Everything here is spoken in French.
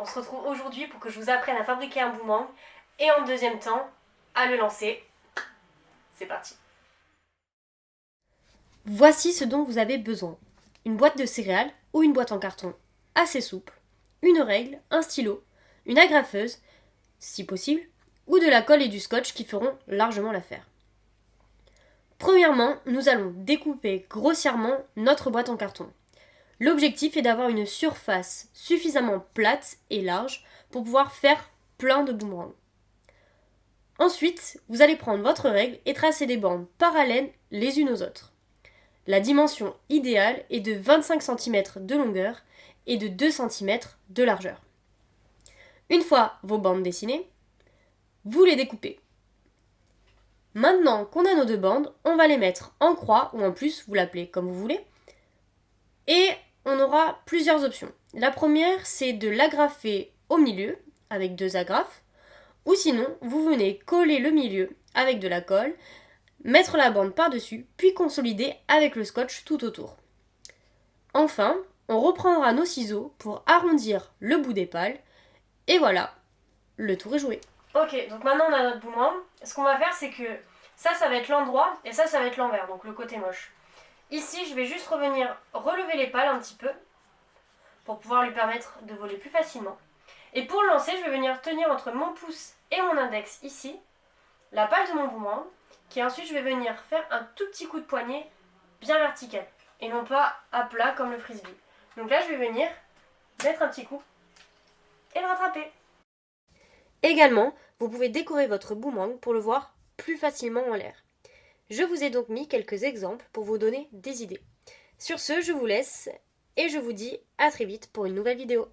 se retrouve aujourd'hui pour que je vous apprenne à fabriquer un boomerang et en deuxième temps, à le lancer. C'est parti. Voici ce dont vous avez besoin. Une boîte de céréales ou une boîte en carton assez souple, une règle, un stylo, une agrafeuse, si possible, ou de la colle et du scotch qui feront largement l'affaire. Premièrement, nous allons découper grossièrement notre boîte en carton. L'objectif est d'avoir une surface suffisamment plate et large pour pouvoir faire plein de boomerangs. Ensuite, vous allez prendre votre règle et tracer des bandes parallèles les unes aux autres. La dimension idéale est de 25 cm de longueur et de 2 cm de largeur. Une fois vos bandes dessinées, vous les découpez. Maintenant qu'on a nos deux bandes, on va les mettre en croix ou en plus, vous l'appelez comme vous voulez, et on aura plusieurs options. La première, c'est de l'agrafer au milieu avec 2 agrafes, ou sinon, vous venez coller le milieu avec de la colle, mettre la bande par-dessus, puis consolider avec le scotch tout autour. Enfin, on reprendra nos ciseaux pour arrondir le bout des pales, et voilà, le tour est joué. Ok, donc maintenant on a notre boomerang. Ce qu'on va faire, c'est que ça va être l'endroit, et ça va être l'envers, donc le côté moche. Ici, je vais juste revenir relever les pales un petit peu, pour pouvoir lui permettre de voler plus facilement. Et pour le lancer, je vais venir tenir entre mon pouce et mon index ici, la pale de mon boomerang, qui ensuite je vais venir faire un tout petit coup de poignet bien vertical, et non pas à plat comme le frisbee. Donc là, je vais venir mettre un petit coup et le rattraper. Également, vous pouvez décorer votre boomerang pour le voir plus facilement en l'air. Je vous ai donc mis quelques exemples pour vous donner des idées. Sur ce, je vous laisse et je vous dis à très vite pour une nouvelle vidéo.